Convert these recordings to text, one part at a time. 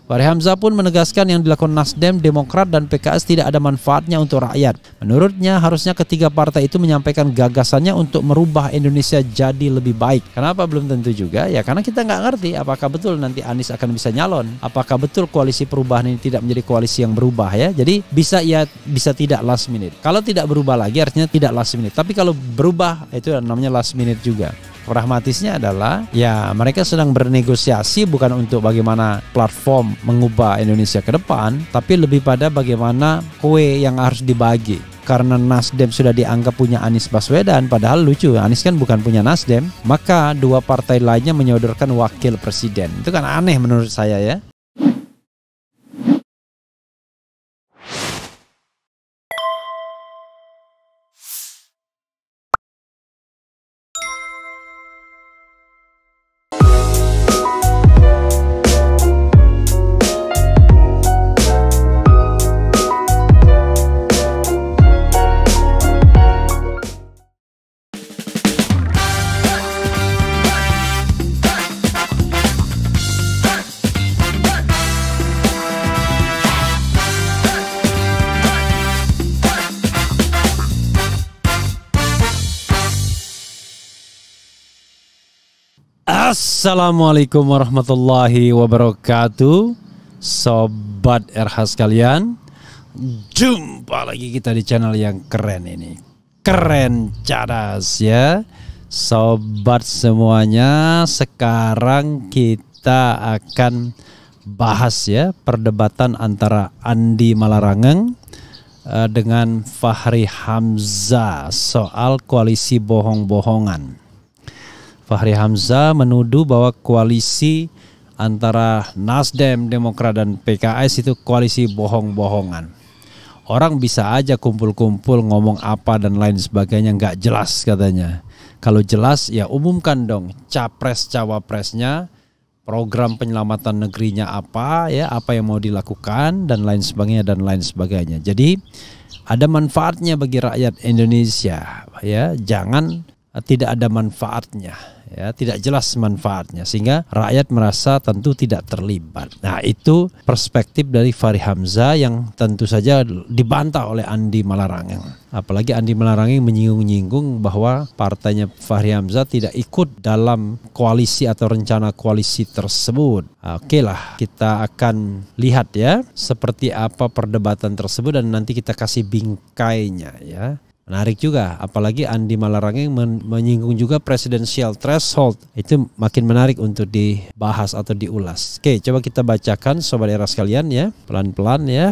Fahri Hamzah pun menegaskan yang dilakukan Nasdem, Demokrat, dan PKS tidak ada manfaatnya untuk rakyat. Menurutnya harusnya ketiga partai itu menyampaikan gagasannya untuk merubah Indonesia jadi lebih baik. Kenapa belum tentu juga? Ya karena kita nggak ngerti apakah betul nanti Anies akan bisa nyalon. Apakah betul koalisi perubahan ini tidak menjadi koalisi yang berubah ya. Jadi bisa tidak last minute. Kalau tidak berubah lagi artinya tidak last minute. Tapi kalau berubah itu namanya last minute juga. Pragmatisnya adalah ya mereka sedang bernegosiasi bukan untuk bagaimana platform mengubah Indonesia ke depan, tapi lebih pada bagaimana kue yang harus dibagi. Karena Nasdem sudah dianggap punya Anies Baswedan, padahal lucu, Anies kan bukan punya Nasdem, maka dua partai lainnya menyodorkan wakil presiden. Itu kan aneh menurut saya ya. Assalamualaikum warahmatullahi wabarakatuh, Sobat RH sekalian. Jumpa lagi kita di channel yang keren ini, keren cadas ya Sobat semuanya. Sekarang kita akan bahas ya perdebatan antara Andi Malarangeng dengan Fahri Hamzah soal koalisi bohong-bohongan. Fahri Hamzah menuduh bahwa koalisi antara Nasdem, Demokrat, dan PKS itu koalisi bohong-bohongan. Orang bisa aja kumpul-kumpul ngomong apa dan lain sebagainya, nggak jelas katanya. Kalau jelas ya umumkan dong capres-cawapresnya, program penyelamatan negerinya apa ya, apa yang mau dilakukan dan lain sebagainya. Jadi ada manfaatnya bagi rakyat Indonesia ya, jangan tidak ada manfaatnya ya, tidak jelas manfaatnya sehingga rakyat merasa tentu tidak terlibat. Nah, itu perspektif dari Fahri Hamzah yang tentu saja dibantah oleh Andi Malarangeng. Apalagi Andi Malarangeng menyinggung-nyinggung bahwa partainya Fahri Hamzah tidak ikut dalam koalisi atau rencana koalisi tersebut. Oke lah, kita akan lihat ya seperti apa perdebatan tersebut dan nanti kita kasih bingkainya ya. Menarik juga, apalagi Andi Malarangeng menyinggung juga presidensial threshold. Itu makin menarik untuk dibahas atau diulas. Oke, coba kita bacakan Sobat Era sekalian ya, pelan-pelan ya.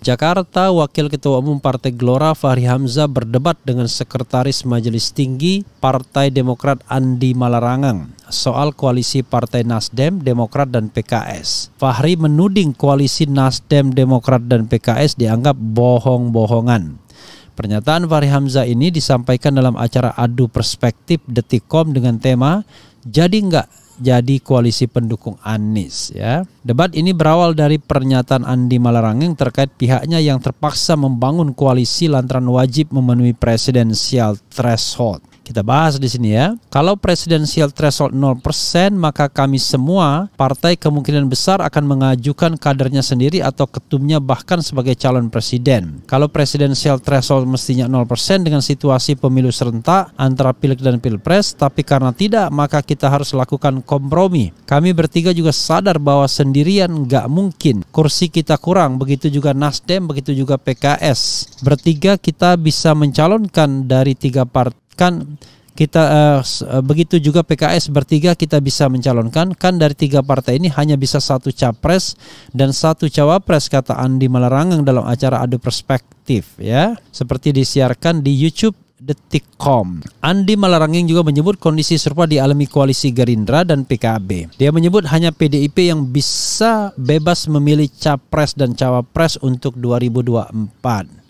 Jakarta, Wakil Ketua Umum Partai Gelora Fahri Hamzah berdebat dengan Sekretaris Majelis Tinggi Partai Demokrat Andi Malarangeng soal koalisi Partai Nasdem, Demokrat, dan PKS. Fahri menuding koalisi Nasdem, Demokrat, dan PKS dianggap bohong-bohongan. Pernyataan Fahri Hamzah ini disampaikan dalam acara Adu Perspektif Detikcom dengan tema "Jadi nggak jadi koalisi pendukung Anies" ya. Debat ini berawal dari pernyataan Andi Malarangeng terkait pihaknya yang terpaksa membangun koalisi lantaran wajib memenuhi presidensial threshold. Kita bahas di sini ya. Kalau presidensial threshold 0%, maka kami semua partai kemungkinan besar akan mengajukan kadernya sendiri atau ketumnya bahkan sebagai calon presiden. Kalau presidensial threshold mestinya 0% dengan situasi pemilu serentak antara pileg dan pilpres, tapi karena tidak, maka kita harus lakukan kompromi. Kami bertiga juga sadar bahwa sendirian nggak mungkin. Kursi kita kurang, begitu juga Nasdem, begitu juga PKS. Bertiga kita bisa mencalonkan dari tiga partai. Kan kita begitu juga PKS bertiga kita bisa mencalonkan, kan dari tiga partai ini hanya bisa satu capres dan satu cawapres, kata Andi Malarangeng dalam acara Adu Perspektif ya, seperti disiarkan di YouTube Detikcom. Andi Malarangeng juga menyebut kondisi serupa dialami koalisi Gerindra dan PKB. Dia menyebut hanya PDIP yang bisa bebas memilih capres dan cawapres untuk 2024.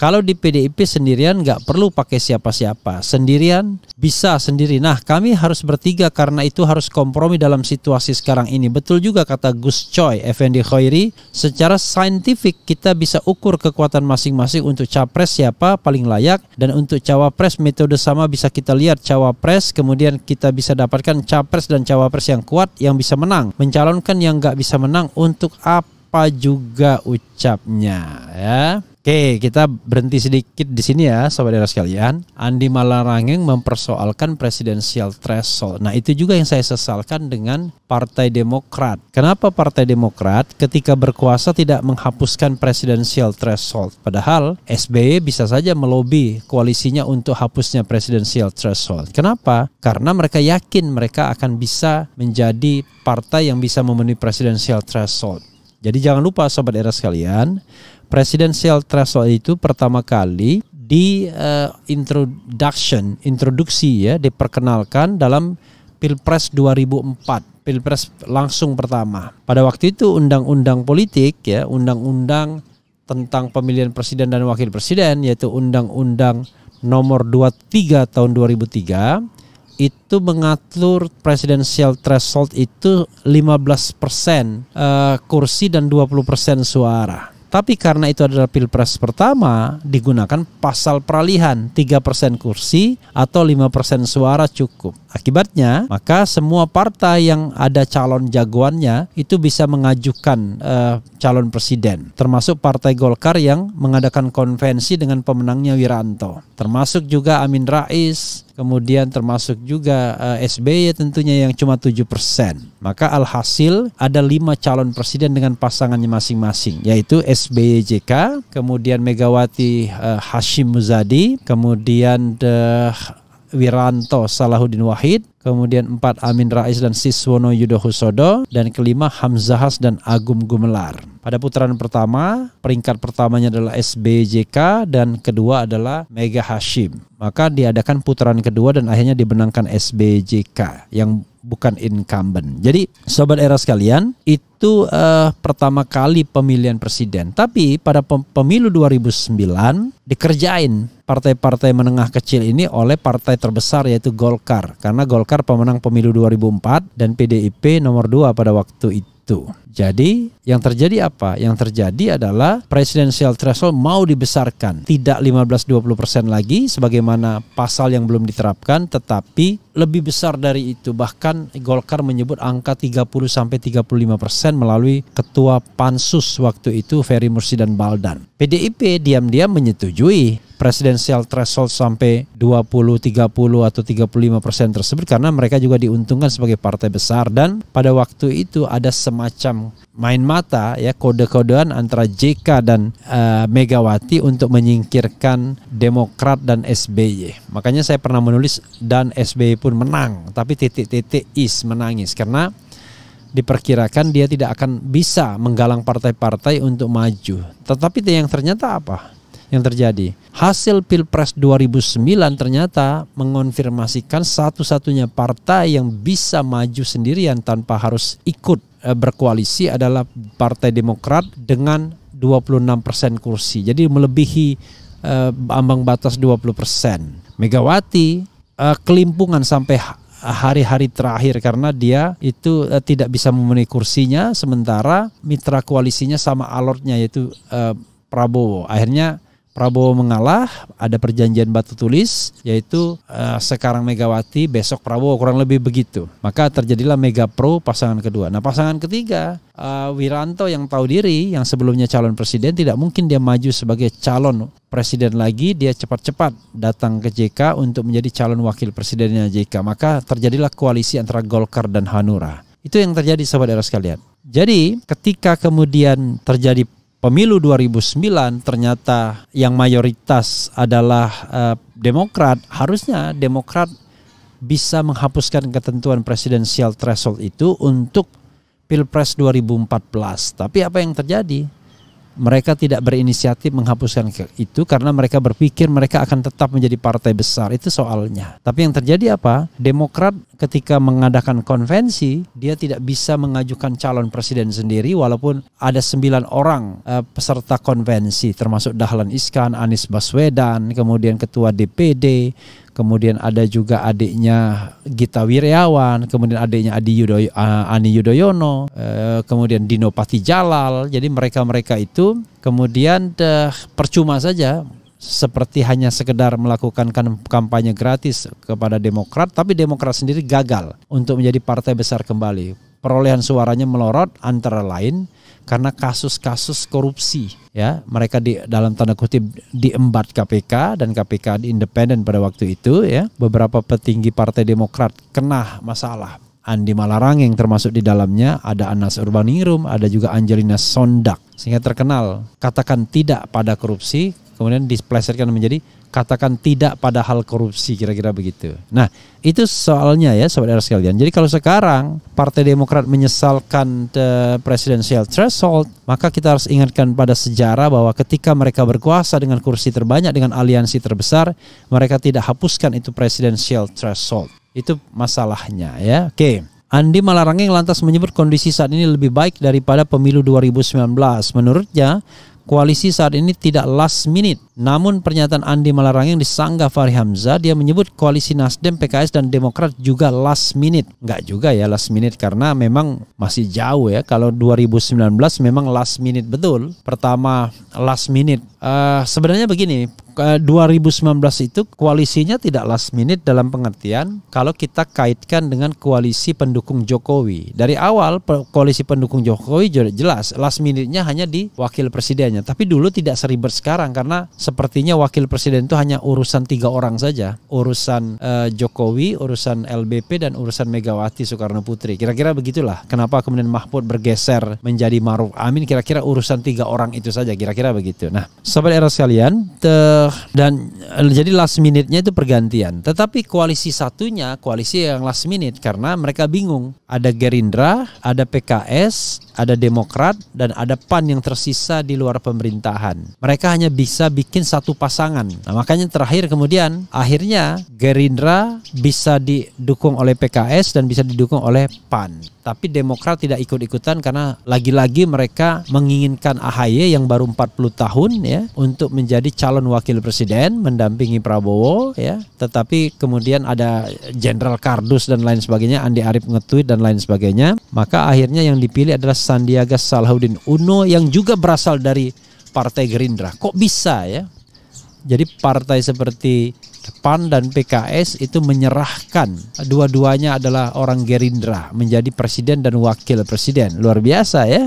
Kalau di PDIP sendirian nggak perlu pakai siapa-siapa, sendirian bisa sendiri. Nah, kami harus bertiga karena itu harus kompromi dalam situasi sekarang ini. Betul juga kata Gus Coy, Effendi Khairi, secara saintifik kita bisa ukur kekuatan masing-masing untuk capres siapa paling layak, dan untuk cawapres metode sama bisa kita lihat cawapres, kemudian kita bisa dapatkan capres dan cawapres yang kuat yang bisa menang, mencalonkan yang nggak bisa menang untuk apa juga ucapnya ya. Oke, kita berhenti sedikit di sini ya, saudara sekalian. Andi Malarangeng mempersoalkan presidensial threshold. Nah, itu juga yang saya sesalkan dengan Partai Demokrat. Kenapa Partai Demokrat ketika berkuasa tidak menghapuskan presidensial threshold? Padahal SBY bisa saja melobi koalisinya untuk hapusnya presidensial threshold. Kenapa? Karena mereka yakin mereka akan bisa menjadi partai yang bisa memenuhi presidensial threshold. Jadi jangan lupa sobat era sekalian, presidensial threshold itu pertama kali di introduksi ya, diperkenalkan dalam Pilpres 2004, Pilpres langsung pertama. Pada waktu itu undang-undang politik ya, undang-undang tentang pemilihan presiden dan wakil presiden, yaitu Undang-Undang Nomor 23 tahun 2003, itu mengatur presidensial threshold itu 15% kursi dan 20% suara. Tapi karena itu adalah pilpres pertama, digunakan pasal peralihan 3% kursi atau 5% suara cukup. Akibatnya, maka semua partai yang ada calon jagoannya itu bisa mengajukan calon presiden. Termasuk Partai Golkar yang mengadakan konvensi dengan pemenangnya Wiranto. Termasuk juga Amin Rais, kemudian termasuk juga SBY tentunya yang cuma 7%. Maka alhasil ada 5 calon presiden dengan pasangannya masing-masing, yaitu SBY JK, kemudian Megawati Hashim Muzadi, kemudian Wiranto Salahuddin Wahid, kemudian 4 Amin Rais dan Siswono Yudhohusodo, dan kelima Hamzahas dan Agum Gumelar. Pada putaran pertama, peringkat pertamanya adalah SBJK dan kedua adalah Mega Hashim. Maka diadakan putaran kedua dan akhirnya dimenangkan SBJK yang bukan incumbent. Jadi sobat era sekalian, itu pertama kali pemilihan presiden. Tapi pada pemilu 2009 dikerjain partai-partai menengah kecil ini oleh partai terbesar yaitu Golkar. Karena Golkar pemenang pemilu 2004 dan PDIP nomor 2 pada waktu itu. Jadi yang terjadi apa? Yang terjadi adalah presidensial threshold mau dibesarkan, tidak 15-20% lagi sebagaimana pasal yang belum diterapkan, tetapi lebih besar dari itu. Bahkan Golkar menyebut angka 30-35% melalui ketua pansus waktu itu Ferry Mursidan Baldan. PDIP diam-diam menyetujui presidensial threshold sampai 20, 30 atau 35% tersebut karena mereka juga diuntungkan sebagai partai besar. Dan pada waktu itu ada semacam main mata ya, kode-kodean antara JK dan Megawati untuk menyingkirkan Demokrat dan SBY. Makanya saya pernah menulis dan SBY pun menang, tapi titik-titik menangis karena diperkirakan dia tidak akan bisa menggalang partai-partai untuk maju. Tetapi yang ternyata apa yang terjadi? Hasil Pilpres 2009 ternyata mengonfirmasikan satu-satunya partai yang bisa maju sendirian tanpa harus ikut berkoalisi adalah Partai Demokrat dengan 26% kursi. Jadi melebihi ambang batas 20%. Megawati kelimpungan sampai hari-hari terakhir karena dia itu tidak bisa memenuhi kursinya, sementara mitra koalisinya sama alotnya yaitu Prabowo. Akhirnya Prabowo mengalah, ada perjanjian batu tulis, yaitu sekarang Megawati, besok Prabowo, kurang lebih begitu. Maka terjadilah Mega Pro pasangan kedua. Nah pasangan ketiga, Wiranto yang tahu diri, yang sebelumnya calon presiden, tidak mungkin dia maju sebagai calon presiden lagi, dia cepat-cepat datang ke JK untuk menjadi calon wakil presidennya JK. Maka terjadilah koalisi antara Golkar dan Hanura. Itu yang terjadi sahabat era sekalian. Jadi ketika kemudian terjadi Pemilu 2009 ternyata yang mayoritas adalah Demokrat. Harusnya Demokrat bisa menghapuskan ketentuan presidensial threshold itu untuk Pilpres 2014. Tapi apa yang terjadi? mereka tidak berinisiatif menghapuskan itu karena mereka berpikir mereka akan tetap menjadi partai besar. Itu soalnya. Tapi yang terjadi apa? Demokrat ketika mengadakan konvensi, dia tidak bisa mengajukan calon presiden sendiri walaupun ada 9 orang peserta konvensi, termasuk Dahlan Iskan, Anies Baswedan, kemudian ketua DPD, kemudian ada juga adiknya Gita Wirjawan, kemudian adiknya Ani Yudhoyono, kemudian Dino Patijalal. Jadi mereka-mereka itu kemudian percuma saja, seperti hanya sekedar melakukan kampanye gratis kepada Demokrat, tapi Demokrat sendiri gagal untuk menjadi partai besar kembali. Perolehan suaranya melorot antara lain karena kasus-kasus korupsi, ya. Mereka dalam tanda kutip diembat KPK, dan KPK independen pada waktu itu, ya. Beberapa petinggi Partai Demokrat kena masalah. Andi Malarangeng termasuk di dalamnya, ada Anas Urbaningrum, ada juga Angelina Sondak, sehingga terkenal katakan tidak pada korupsi, kemudian diplesetkan menjadi katakan tidak pada hal korupsi, kira-kira begitu. Nah, itu soalnya ya sobat era sekalian. Jadi kalau sekarang Partai Demokrat menyesalkan presidential threshold, maka kita harus ingatkan pada sejarah bahwa ketika mereka berkuasa dengan kursi terbanyak, dengan aliansi terbesar, mereka tidak hapuskan itu presidential threshold. Itu masalahnya, ya. Oke. Andi Malarangeng lantas menyebut kondisi saat ini lebih baik daripada pemilu 2019. Menurutnya, koalisi saat ini tidak last minute. Namun pernyataan Andi Malarangeng disanggah Fahri Hamzah. Dia menyebut koalisi Nasdem, PKS dan Demokrat juga last minute. Enggak juga ya last minute, karena memang masih jauh ya. Kalau 2019 memang last minute betul. Pertama last minute. Sebenarnya begini, 2019 itu koalisinya tidak last minute dalam pengertian kalau kita kaitkan dengan koalisi pendukung Jokowi. Dari awal koalisi pendukung Jokowi jelas last minute-nya hanya di wakil presidennya. Tapi dulu tidak seribet sekarang, karena sepertinya wakil presiden itu hanya urusan 3 orang saja. Urusan Jokowi, urusan LBP, dan urusan Megawati Soekarno Putri. Kira-kira begitulah. Kenapa kemudian Mahfud bergeser menjadi Maruf Amin, kira-kira urusan 3 orang itu saja, kira-kira begitu. Nah, sobat era sekalian, dan jadi last minute-nya itu pergantian. Tetapi koalisi satunya, koalisi yang last minute, karena mereka bingung. Ada Gerindra, ada PKS, ada Demokrat, dan ada PAN yang tersisa di luar pemerintahan. Mereka hanya bisa bikin satu pasangan. Nah, makanya terakhir kemudian akhirnya Gerindra bisa didukung oleh PKS dan bisa didukung oleh PAN. Tapi Demokrat tidak ikut-ikutan karena lagi-lagi mereka menginginkan AHY yang baru 40 tahun ya untuk menjadi calon wakil presiden mendampingi Prabowo ya. Tetapi kemudian ada Jenderal Kardus dan lain sebagainya, Andi Arief nge-tweet dan lain sebagainya. Maka akhirnya yang dipilih adalah Sandiaga Salahuddin Uno yang juga berasal dari Partai Gerindra. Kok bisa ya? Jadi partai seperti PAN dan PKS itu menyerahkan dua-duanya adalah orang Gerindra menjadi presiden dan wakil presiden. Luar biasa ya.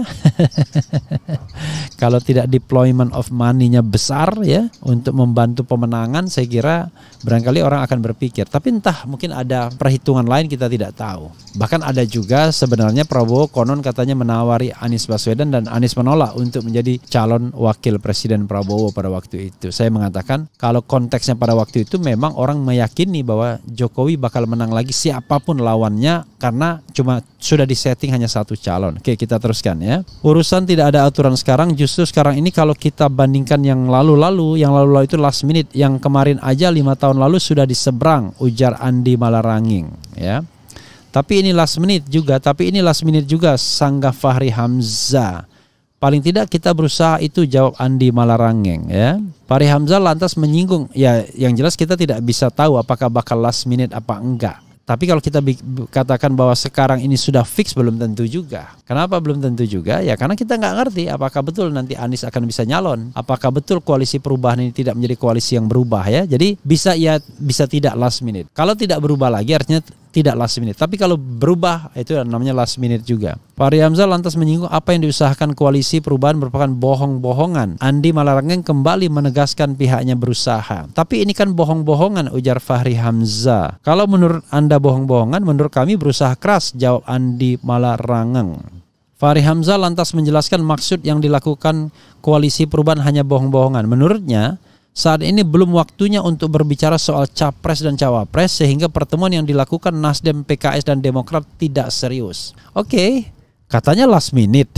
Kalau tidak deployment of money-nya besar ya untuk membantu pemenangan, saya kira barangkali orang akan berpikir. Tapi entah, mungkin ada perhitungan lain, kita tidak tahu. Bahkan ada juga sebenarnya Prabowo konon katanya menawari Anies Baswedan, dan Anies menolak untuk menjadi calon wakil presiden Prabowo pada waktu itu. Saya mengatakan kalau konteksnya pada waktu itu memang orang meyakini bahwa Jokowi bakal menang lagi siapapun lawannya karena cuma sudah disetting hanya satu calon. Oke, kita teruskan ya. Urusan tidak ada aturan sekarang, justru sekarang ini kalau kita bandingkan yang lalu-lalu itu last minute, yang kemarin aja 5 tahun lalu sudah diseberang, ujar Andi Malarangeng ya. Tapi ini last minute juga, sanggah Fahri Hamzah. Paling tidak kita berusaha itu, jawab Andi Malarangeng ya. Fahri Hamzah lantas menyinggung, ya yang jelas kita tidak bisa tahu apakah bakal last minute apa enggak. Tapi kalau kita katakan bahwa sekarang ini sudah fix, belum tentu juga. Kenapa belum tentu juga? Ya karena kita nggak ngerti apakah betul nanti Anies akan bisa nyalon. Apakah betul koalisi perubahan ini tidak menjadi koalisi yang berubah ya. Jadi bisa ya, bisa tidak last minute. Kalau tidak berubah lagi artinya tidak last minute. Tapi kalau berubah itu namanya last minute juga. Fahri Hamzah lantas menyinggung apa yang diusahakan koalisi perubahan merupakan bohong-bohongan. Andi Malarangeng kembali menegaskan pihaknya berusaha. Tapi ini kan bohong-bohongan, ujar Fahri Hamzah. Kalau menurut Anda bohong-bohongan, menurut kami berusaha keras, jawab Andi Malarangeng. Fahri Hamzah lantas menjelaskan maksud yang dilakukan koalisi perubahan hanya bohong-bohongan. Menurutnya, saat ini belum waktunya untuk berbicara soal capres dan cawapres, sehingga pertemuan yang dilakukan Nasdem, PKS dan Demokrat tidak serius. Oke, katanya last minute.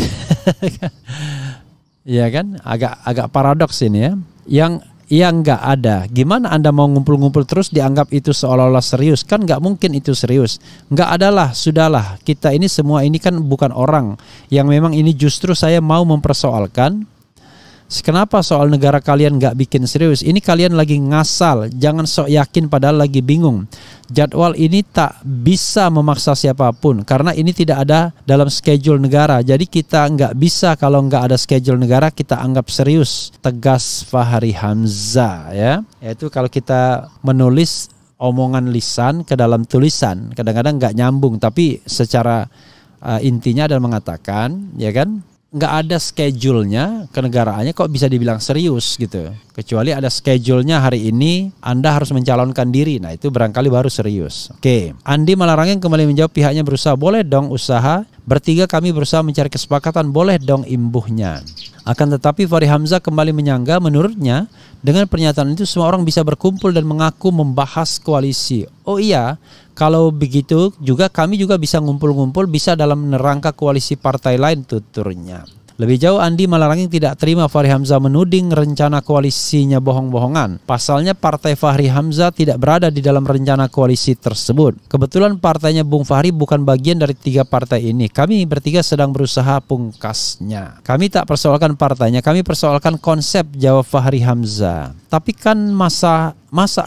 Iya kan? Agak paradoks ini ya. Yang nggak ada. Gimana Anda mau ngumpul-ngumpul terus dianggap itu seolah-olah serius? Kan nggak mungkin itu serius. Nggak adalah, sudahlah. Kita ini semua ini kan bukan orang. Yang memang ini justru saya mau mempersoalkan. Kenapa soal negara kalian nggak bikin serius? Ini kalian lagi ngasal. Jangan sok yakin padahal lagi bingung. Jadwal ini tak bisa memaksa siapapun. Karena ini tidak ada dalam schedule negara. Jadi kita nggak bisa kalau nggak ada schedule negara kita anggap serius. Tegas Fahri Hamzah ya. Yaitu kalau kita menulis omongan lisan ke dalam tulisan. Kadang-kadang nggak nyambung. Tapi secara intinya adalah mengatakan ya kan. Nggak ada schedule-nya kenegaraannya kok bisa dibilang serius gitu. Kecuali ada schedule-nya hari ini Anda harus mencalonkan diri. Nah itu barangkali baru serius. Oke. Andi Malarangeng kembali menjawab pihaknya berusaha. Boleh dong usaha. Bertiga kami berusaha mencari kesepakatan. Boleh dong imbuhnya. Akan tetapi Fahri Hamzah kembali menyangga menurutnya dengan pernyataan itu semua orang bisa berkumpul dan mengaku membahas koalisi. Oh iya, kalau begitu juga kami juga bisa ngumpul-ngumpul, bisa dalam nerangka koalisi partai lain, tuturnya. Lebih jauh Andi Malarangeng tidak terima Fahri Hamzah menuding rencana koalisinya bohong-bohongan. Pasalnya partai Fahri Hamzah tidak berada di dalam rencana koalisi tersebut. Kebetulan partainya Bung Fahri bukan bagian dari tiga partai ini. Kami bertiga sedang berusaha pungkasnya. Kami tak persoalkan partainya, kami persoalkan konsep, jawab Fahri Hamzah. Tapi kan masa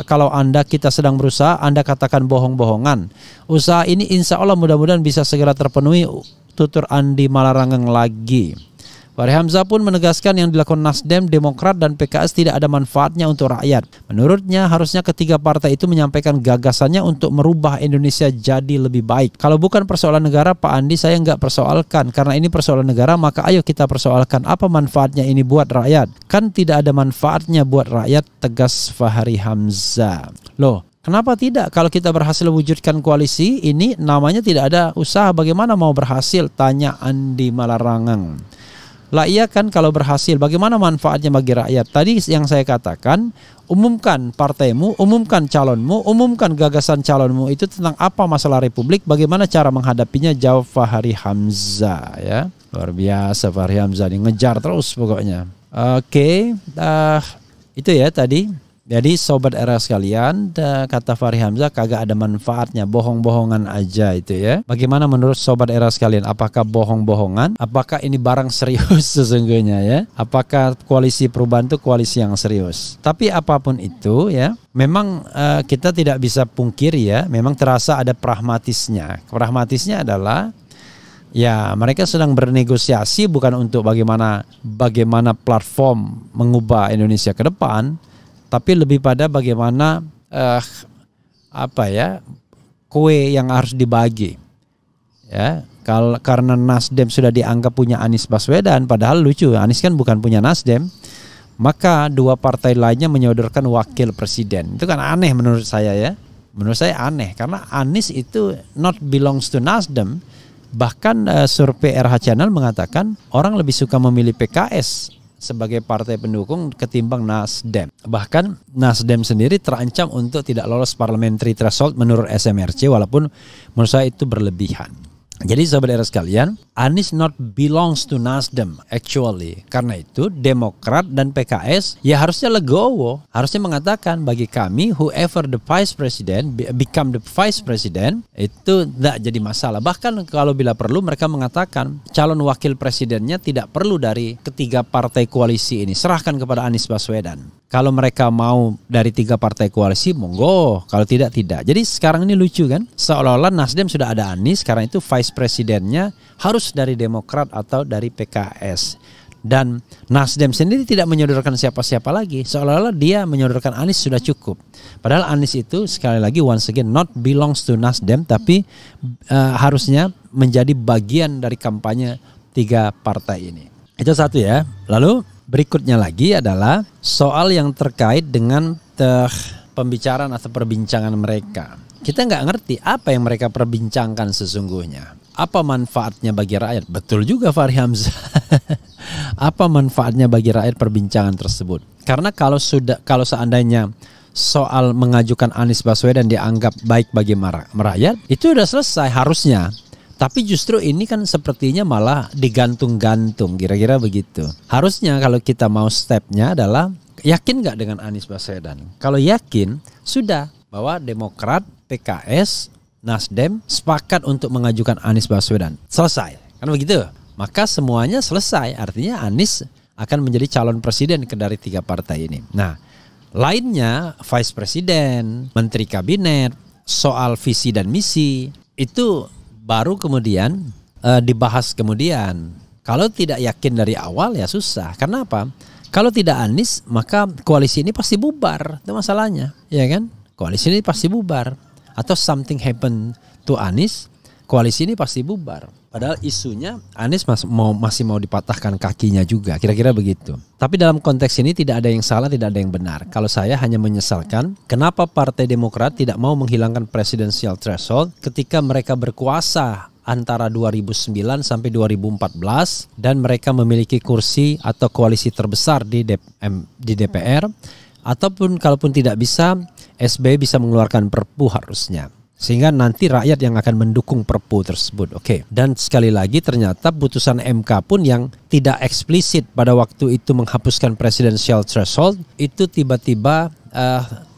kalau kita sedang berusaha, Anda katakan bohong-bohongan. Usaha ini insya Allah mudah-mudahan bisa segera terpenuhi, tutur Andi Malarangeng lagi. Fahri Hamzah pun menegaskan yang dilakukan Nasdem, Demokrat, dan PKS tidak ada manfaatnya untuk rakyat. Menurutnya harusnya ketiga partai itu menyampaikan gagasannya untuk merubah Indonesia jadi lebih baik. Kalau bukan persoalan negara, Pak Andi, saya nggak persoalkan. Karena ini persoalan negara, maka ayo kita persoalkan apa manfaatnya ini buat rakyat. Kan tidak ada manfaatnya buat rakyat, tegas Fahri Hamzah. Loh, kenapa tidak? Kalau kita berhasil wujudkan koalisi ini, namanya tidak ada usaha. Bagaimana mau berhasil? Tanya Andi Malarangeng. Lah iya kan kalau berhasil, bagaimana manfaatnya bagi rakyat? Tadi yang saya katakan, umumkan partaimu, umumkan calonmu, umumkan gagasan calonmu itu tentang apa masalah Republik, bagaimana cara menghadapinya, jawab Fahri Hamzah ya. Luar biasa Fahri Hamzah ini ngejar terus pokoknya. Oke, itu ya tadi. Jadi sobat era sekalian, kata Fahri Hamzah kagak ada manfaatnya, bohong-bohongan aja itu ya. Bagaimana menurut sobat era sekalian? Apakah bohong-bohongan? Apakah ini barang serius sesungguhnya ya? Apakah koalisi perubahan itu koalisi yang serius? Tapi apapun itu ya, memang kita tidak bisa pungkiri ya, memang terasa ada pragmatisnya. Pragmatisnya adalah ya mereka sedang bernegosiasi bukan untuk bagaimana platform mengubah Indonesia ke depan, tapi lebih pada bagaimana kue yang harus dibagi ya. Karena Nasdem sudah dianggap punya Anies Baswedan, padahal lucu, Anies kan bukan punya Nasdem, maka dua partai lainnya menyodorkan wakil presiden. Itu kan aneh menurut saya ya. Menurut saya aneh karena Anies itu not belongs to Nasdem. Bahkan survei RH Channel mengatakan orang lebih suka memilih PKS sebagai partai pendukung ketimbang Nasdem. Bahkan Nasdem sendiri terancam untuk tidak lolos parliamentary threshold menurut SMRC, walaupun menurut saya itu berlebihan. Jadi sahabat era sekalian, Anies not belongs to Nasdem actually. Karena itu Demokrat dan PKS ya harusnya legowo, harusnya mengatakan bagi kami whoever the vice president become the vice president itu tidak jadi masalah. Bahkan kalau bila perlu mereka mengatakan calon wakil presidennya tidak perlu dari ketiga partai koalisi ini, serahkan kepada Anies Baswedan. Kalau mereka mau dari tiga partai koalisi, monggo. Kalau tidak, tidak. Jadi sekarang ini lucu kan? Seolah-olah Nasdem sudah ada Anies, karena itu vice presidennya harus dari Demokrat atau dari PKS. Dan Nasdem sendiri tidak menyodorkan siapa-siapa lagi. Seolah-olah dia menyodorkan Anies sudah cukup. Padahal Anies itu sekali lagi once again not belongs to Nasdem, tapi harusnya menjadi bagian dari kampanye tiga partai ini. Itu satu ya. Lalu berikutnya lagi adalah soal yang terkait dengan pembicaraan atau perbincangan mereka. Kita nggak ngerti apa yang mereka perbincangkan sesungguhnya. Apa manfaatnya bagi rakyat? Betul juga Fahri Hamzah. Apa manfaatnya bagi rakyat perbincangan tersebut? Karena kalau seandainya soal mengajukan Anies Baswedan dianggap baik bagi rakyat, itu sudah selesai harusnya. Tapi justru ini kan sepertinya malah digantung-gantung, kira-kira begitu. Harusnya kalau kita mau stepnya adalah yakin nggak dengan Anies Baswedan? Kalau yakin, sudah bahwa Demokrat, PKS, Nasdem sepakat untuk mengajukan Anies Baswedan. Selesai, kan begitu? Maka semuanya selesai, artinya Anies akan menjadi calon presiden dari 3 partai ini. Nah, lainnya Vice Presiden, Menteri Kabinet, soal visi dan misi, itu baru kemudian dibahas kemudian. Kalau tidak yakin dari awal ya susah. Karena apa? Kalau tidak Anies maka koalisi ini pasti bubar. Itu masalahnya, ya kan? Koalisi ini pasti bubar. Atau something happen to Anies, koalisi ini pasti bubar. Padahal isunya Anies masih mau dipatahkan kakinya juga, kira-kira begitu. Tapi dalam konteks ini tidak ada yang salah, tidak ada yang benar. Kalau saya hanya menyesalkan kenapa Partai Demokrat tidak mau menghilangkan presidensial threshold ketika mereka berkuasa antara 2009 sampai 2014 dan mereka memiliki kursi atau koalisi terbesar di DPR, ataupun kalaupun tidak bisa, SBY bisa mengeluarkan Perpu harusnya. Sehingga nanti rakyat yang akan mendukung Perpu tersebut. Oke. Dan sekali lagi ternyata putusan MK pun yang tidak eksplisit pada waktu itu menghapuskan presidensial threshold itu tiba-tiba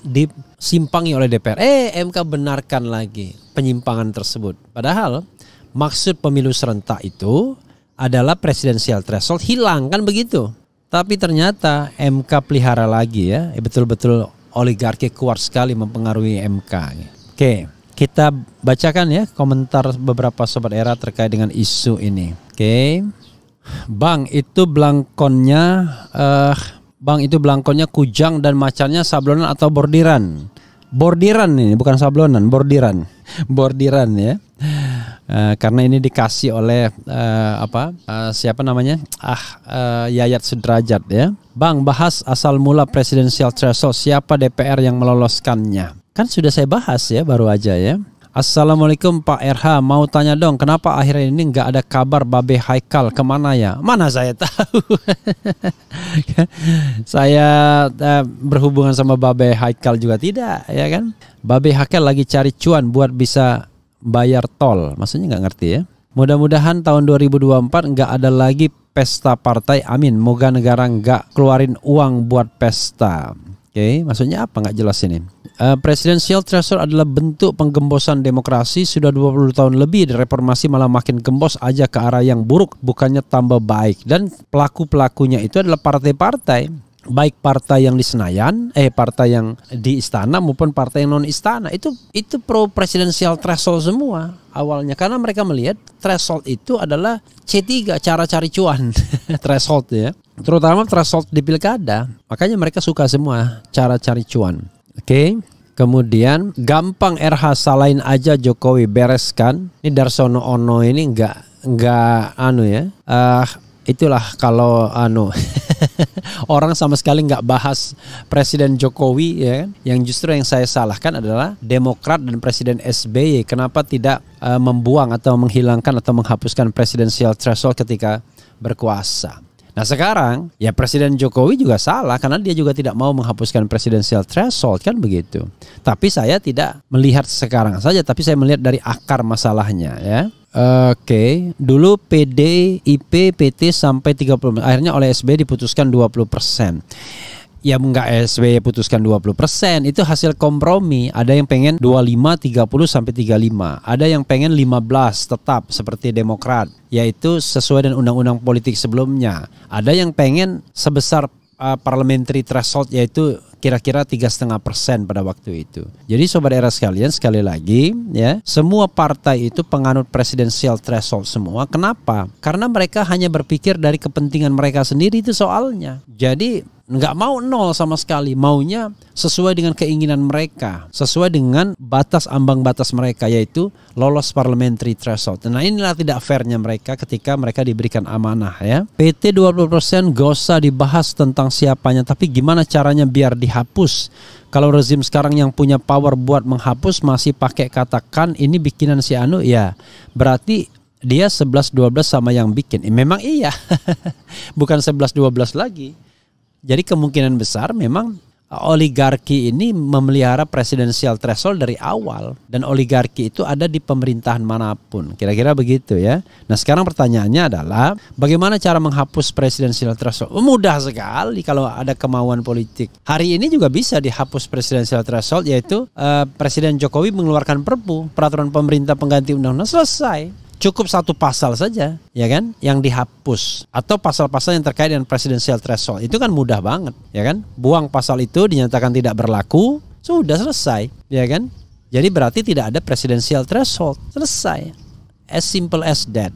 disimpangi oleh DPR. MK benarkan lagi penyimpangan tersebut. Padahal maksud pemilu serentak itu adalah presidensial threshold hilang, kan begitu. Tapi ternyata MK pelihara lagi ya. Betul-betul oligarki kuat sekali mempengaruhi MK. Oke. Kita bacakan ya komentar beberapa Sobat Era terkait dengan isu ini. Oke. Bang, itu belangkonnya kujang dan macannya sablonan atau bordiran? Bordiran ini, bukan sablonan, bordiran. Bordiran ya. Karena ini dikasih oleh siapa namanya? Yayat Sudrajat ya. Bang, bahas asal mula presidensial threshold, siapa DPR yang meloloskannya? Kan sudah saya bahas ya, baru aja ya. Assalamualaikum Pak RH, mau tanya dong, kenapa akhirnya ini nggak ada kabar Babe Haikal kemana ya? Mana saya tahu. Saya berhubungan sama Babe Haikal juga tidak, ya kan? Babe Haikal lagi cari cuan buat bisa bayar tol, maksudnya nggak ngerti ya. Mudah-mudahan tahun 2024 nggak ada lagi pesta partai, amin. Moga negara nggak keluarin uang buat pesta. Oke, maksudnya apa nggak jelas ini. Presidensial threshold adalah bentuk penggembosan demokrasi. Sudah 20 tahun lebih reformasi malah makin gembos aja ke arah yang buruk, bukannya tambah baik. Dan pelaku-pelakunya itu adalah partai-partai, baik partai yang di Senayan, partai yang di istana maupun partai yang non istana. Itu pro presidensial threshold semua awalnya, karena mereka melihat threshold itu adalah C3, cara cari cuan. Threshold ya, terutama threshold di pilkada. Makanya mereka suka semua cara cari cuan. Oke. Kemudian gampang RH salahin aja Jokowi, bereskan. Ini Darsono Ono ini enggak ya. Itulah kalau orang sama sekali nggak bahas Presiden Jokowi ya. Yang justru yang saya salahkan adalah Demokrat dan Presiden SBY. Kenapa tidak membuang atau menghilangkan atau menghapuskan presidensial threshold ketika berkuasa? Nah sekarang ya Presiden Jokowi juga salah karena dia juga tidak mau menghapuskan presidensial threshold, kan begitu. Tapi saya tidak melihat sekarang saja, tapi saya melihat dari akar masalahnya ya. Oke, dulu PDIP PT sampai 30%, akhirnya oleh SBY diputuskan 20%. Ya enggak SBY putuskan 20%, itu hasil kompromi. Ada yang pengen 25, 30 sampai 35. Ada yang pengen 15 tetap seperti Demokrat, yaitu sesuai dengan undang-undang politik sebelumnya. Ada yang pengen sebesar parliamentary threshold, yaitu kira-kira 3,5% pada waktu itu. Jadi Sobat Era sekalian, sekali lagi ya, semua partai itu penganut presidensial threshold semua. Kenapa? Karena mereka hanya berpikir dari kepentingan mereka sendiri, itu soalnya. Jadi nggak mau nol sama sekali, maunya sesuai dengan keinginan mereka, sesuai dengan batas ambang batas mereka, yaitu lolos parliamentary threshold. Nah inilah tidak fairnya mereka ketika mereka diberikan amanah ya. PT 20% gak usah dibahas tentang siapanya, tapi gimana caranya biar dihapus. Kalau rezim sekarang yang punya power buat menghapus masih pakai katakan ini bikinan si Anu, ya berarti dia 11-12 sama yang bikin. Memang iya, bukan 11-12 lagi. Jadi kemungkinan besar memang oligarki ini memelihara presidensial threshold dari awal, dan oligarki itu ada di pemerintahan manapun. Kira-kira begitu ya. Nah, sekarang pertanyaannya adalah bagaimana cara menghapus presidensial threshold? Mudah sekali kalau ada kemauan politik. Hari ini juga bisa dihapus presidensial threshold, yaitu Presiden Jokowi mengeluarkan perpu, peraturan pemerintah pengganti undang-undang, selesai. Cukup satu pasal saja, ya kan, yang dihapus, atau pasal-pasal yang terkait dengan presidensial threshold. Itu kan mudah banget, ya kan? Buang pasal itu, dinyatakan tidak berlaku, sudah selesai, ya kan? Jadi berarti tidak ada presidensial threshold, selesai. As simple as that.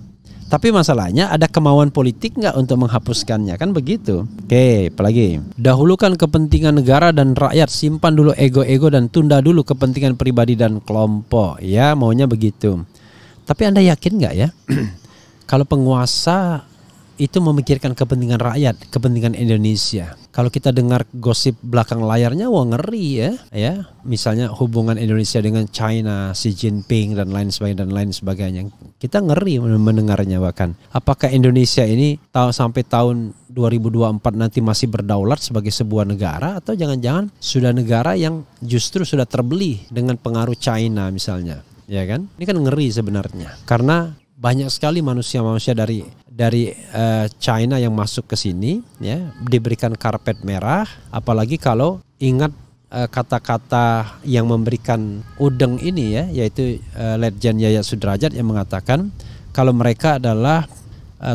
Tapi masalahnya ada kemauan politik nggak untuk menghapuskannya, kan begitu? Oke, apalagi? Dahulukan kepentingan negara dan rakyat, simpan dulu ego-ego dan tunda dulu kepentingan pribadi dan kelompok. Ya, maunya begitu. Tapi Anda yakin nggak ya, kalau penguasa itu memikirkan kepentingan rakyat, kepentingan Indonesia? Kalau kita dengar gosip belakang layarnya, wah ngeri ya. Misalnya hubungan Indonesia dengan China, Xi Jinping dan lain sebagainya. Kita ngeri mendengarnya bahkan. Apakah Indonesia ini sampai tahun 2024 nanti masih berdaulat sebagai sebuah negara, atau jangan-jangan sudah negara yang justru sudah terbeli dengan pengaruh China misalnya? Ya kan, ini kan ngeri sebenarnya, karena banyak sekali manusia-manusia dari China yang masuk ke sini, ya, diberikan karpet merah. Apalagi kalau ingat kata-kata yang memberikan udeng ini, ya, yaitu Letjen Yayat Sudrajat yang mengatakan kalau mereka adalah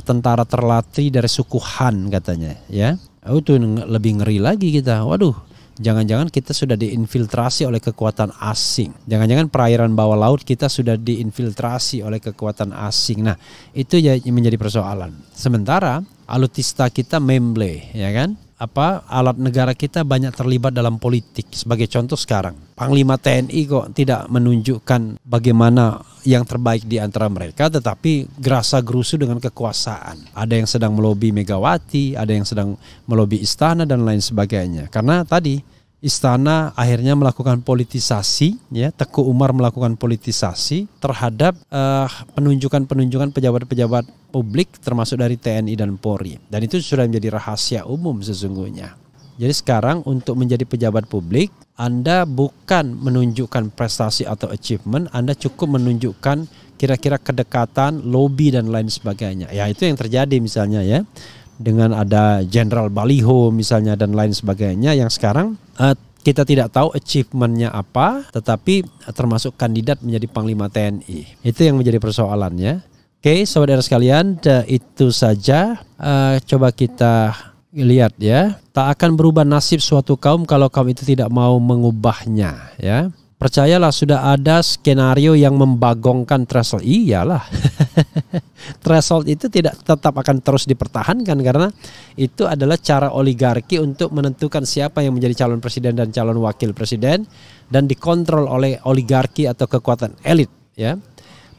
tentara terlatih dari suku Han katanya, ya. Itu lebih ngeri lagi kita. Waduh. Jangan-jangan kita sudah diinfiltrasi oleh kekuatan asing. Jangan-jangan perairan bawah laut kita sudah diinfiltrasi oleh kekuatan asing. Nah, itu ya menjadi persoalan. Sementara alutsista kita memble, ya kan? Alat negara kita banyak terlibat dalam politik. Sebagai contoh sekarang, Panglima TNI kok tidak menunjukkan bagaimana yang terbaik di antara mereka, tetapi gerasa gerusu dengan kekuasaan. Ada yang sedang melobi Megawati, ada yang sedang melobi istana dan lain sebagainya. Karena tadi istana akhirnya melakukan politisasi, ya, Teguh Umar melakukan politisasi terhadap penunjukan pejabat-pejabat publik termasuk dari TNI dan Polri. Dan itu sudah menjadi rahasia umum sesungguhnya. Jadi sekarang untuk menjadi pejabat publik, Anda bukan menunjukkan prestasi atau achievement, Anda cukup menunjukkan kira-kira kedekatan, lobby dan lain sebagainya. Ya, itu yang terjadi misalnya, ya, dengan ada Jenderal Baliho misalnya dan lain sebagainya, yang sekarang kita tidak tahu achievementnya apa, tetapi termasuk kandidat menjadi Panglima TNI. Itu yang menjadi persoalannya. Oke, saudara sekalian, itu saja. Coba kita lihat, ya. Tak akan berubah nasib suatu kaum kalau kaum itu tidak mau mengubahnya, ya. Percayalah, sudah ada skenario yang membagongkan threshold. Iyalah. Threshold itu tetap akan terus dipertahankan, karena itu adalah cara oligarki untuk menentukan siapa yang menjadi calon presiden dan calon wakil presiden, dan dikontrol oleh oligarki atau kekuatan elit, ya.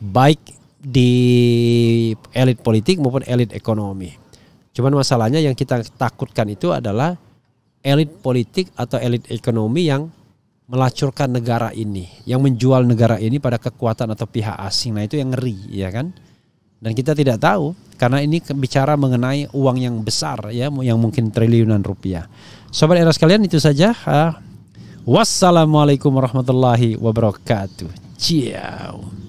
Baik di elit politik maupun elit ekonomi. Cuman masalahnya yang kita takutkan itu adalah elit politik atau elit ekonomi yang melacurkan negara ini, yang menjual negara ini pada kekuatan atau pihak asing. Nah, itu yang ngeri, ya kan? Dan kita tidak tahu, karena ini bicara mengenai uang yang besar, ya, yang mungkin triliunan rupiah. Sobat era sekalian, itu saja. Wassalamualaikum warahmatullahi wabarakatuh. Ciao.